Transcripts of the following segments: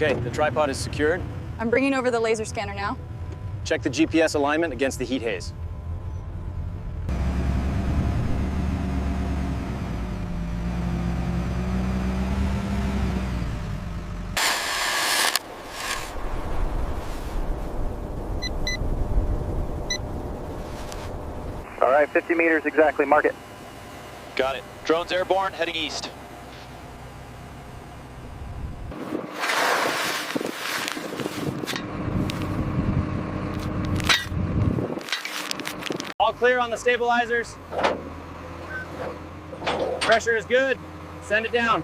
Okay, the tripod is secured. I'm bringing over the laser scanner now. Check the GPS alignment against the heat haze. All right, 50 meters exactly, mark it. Got it. Drone's airborne, heading east. All clear on the stabilizers. Pressure is good. Send it down.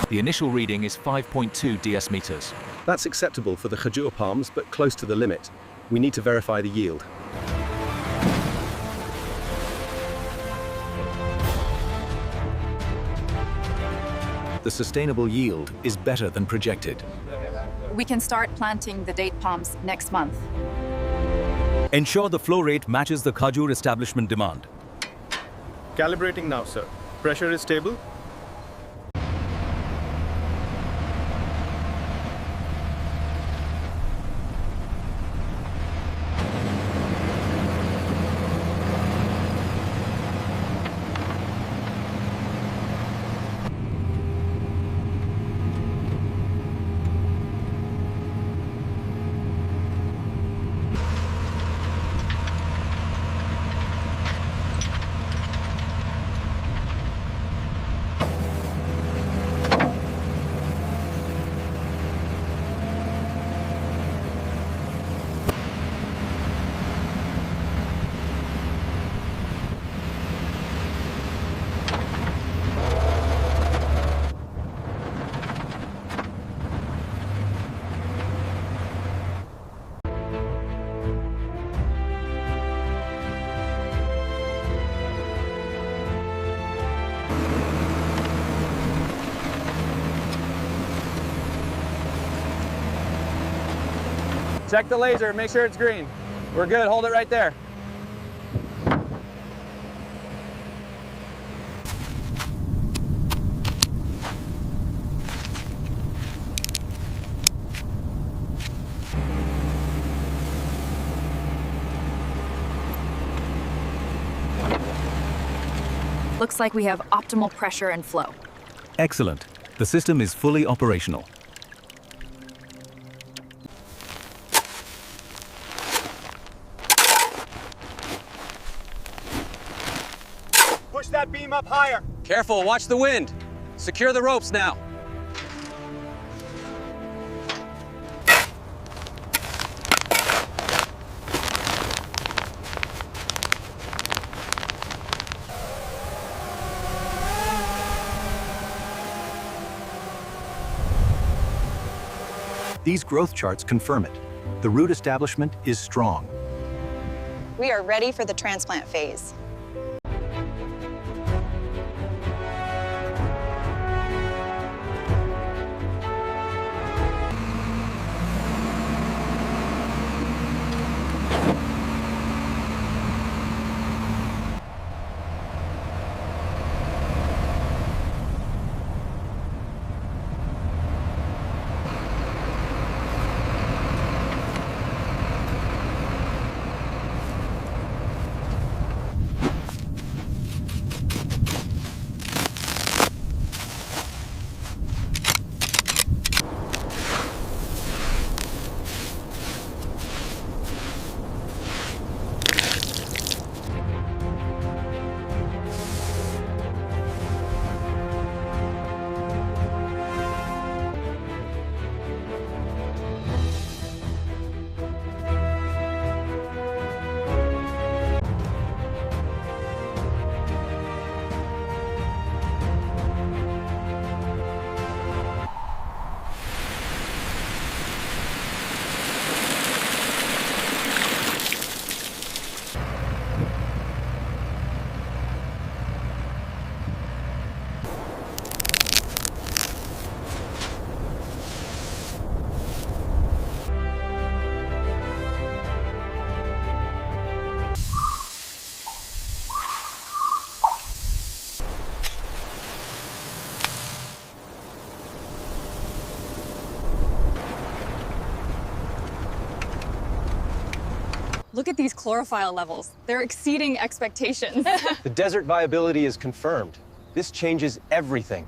The initial reading is 5.2 ds meters. That's acceptable for the Khajoor palms, but close to the limit. We need to verify the yield. The sustainable yield is better than projected. We can start planting the date palms next month. Ensure the flow rate matches the Khajoor establishment demand. Calibrating now, sir. Pressure is stable. Check the laser, make sure it's green. We're good, hold it right there. Looks like we have optimal pressure and flow. Excellent. The system is fully operational. Push that beam up higher. Careful, watch the wind. Secure the ropes now. These growth charts confirm it. The root establishment is strong. We are ready for the transplant phase. Look at these chlorophyll levels. They're exceeding expectations. The desert viability is confirmed. This changes everything.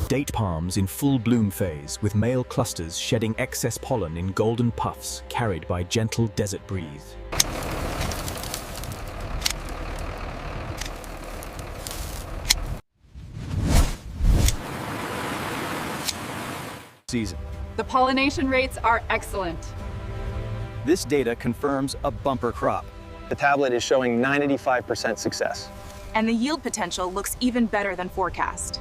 Date palms in full bloom phase, with male clusters shedding excess pollen in golden puffs carried by gentle desert breeze. Season. The pollination rates are excellent. This data confirms a bumper crop. The tablet is showing 95% success. And the yield potential looks even better than forecast.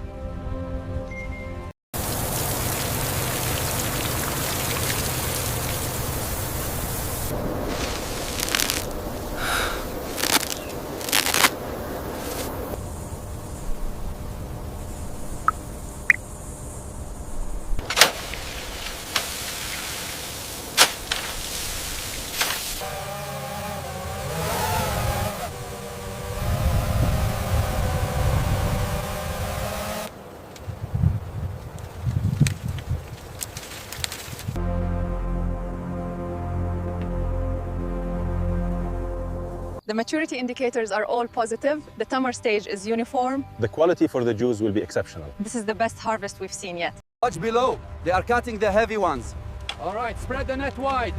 The maturity indicators are all positive. The tamar stage is uniform. The quality for the juice will be exceptional. This is the best harvest we've seen yet. Watch below. They are cutting the heavy ones. All right, spread the net wide.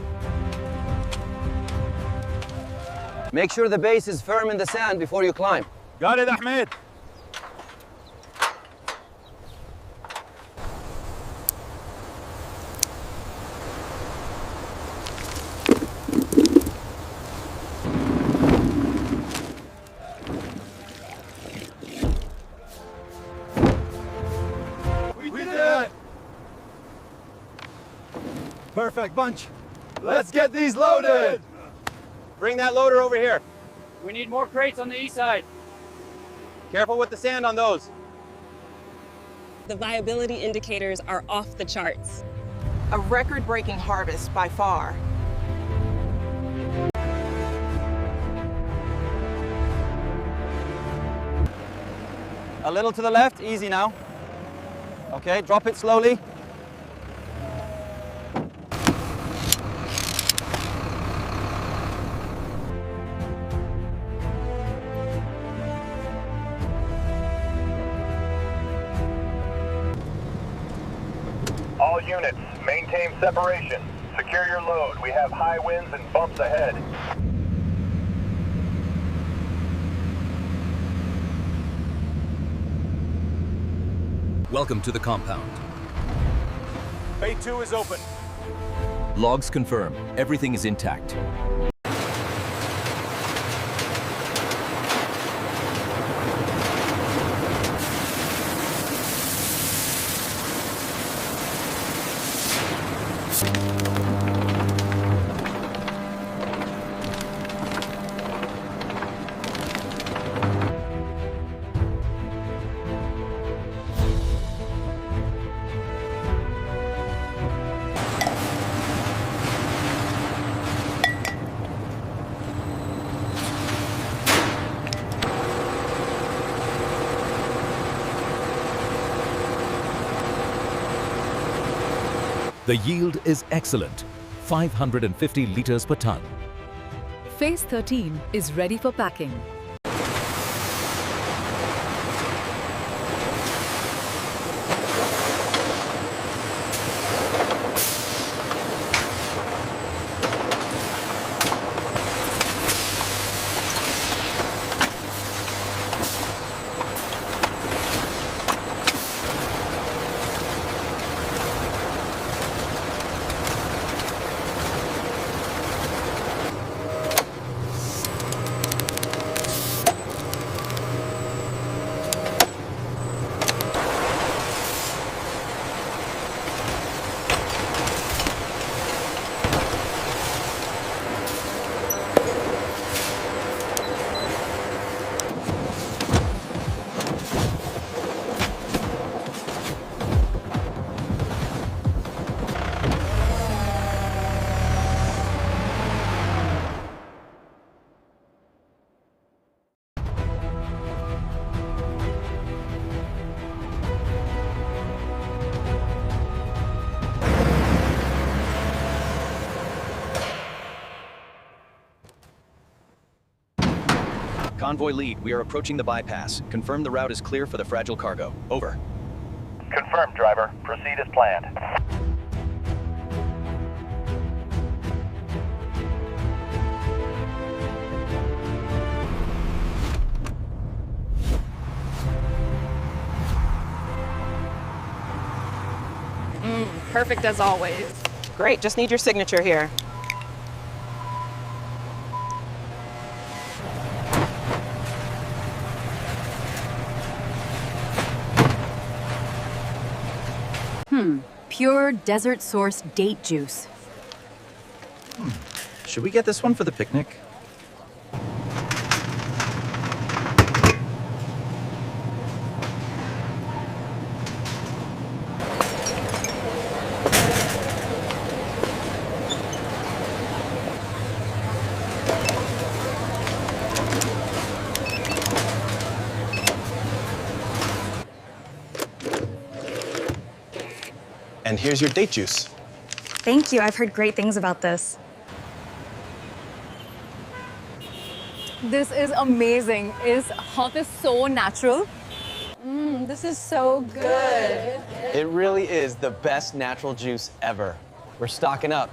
Make sure the base is firm in the sand before you climb. Got it, Ahmed. Perfect bunch. Let's get these loaded. Bring that loader over here. We need more crates on the east side. Careful with the sand on those. The viability indicators are off the charts. A record-breaking harvest by far. A little to the left, easy now. Okay, drop it slowly. All units, maintain separation. Secure your load. We have high winds and bumps ahead. Welcome to the compound. Bay 2 is open. Logs confirm everything is intact. The yield is excellent, 550 liters per ton. Phase 13 is ready for packing. Convoy lead, we are approaching the bypass. Confirm the route is clear for the fragile cargo. Over. Confirmed, driver. Proceed as planned. Perfect as always. Great, just need your signature here. Pure desert source date juice. Should we get this one for the picnic? And here's your date juice. Thank you. I've heard great things about this. This is amazing. Is hop is so natural. This is so good. It really is the best natural juice ever. We're stocking up.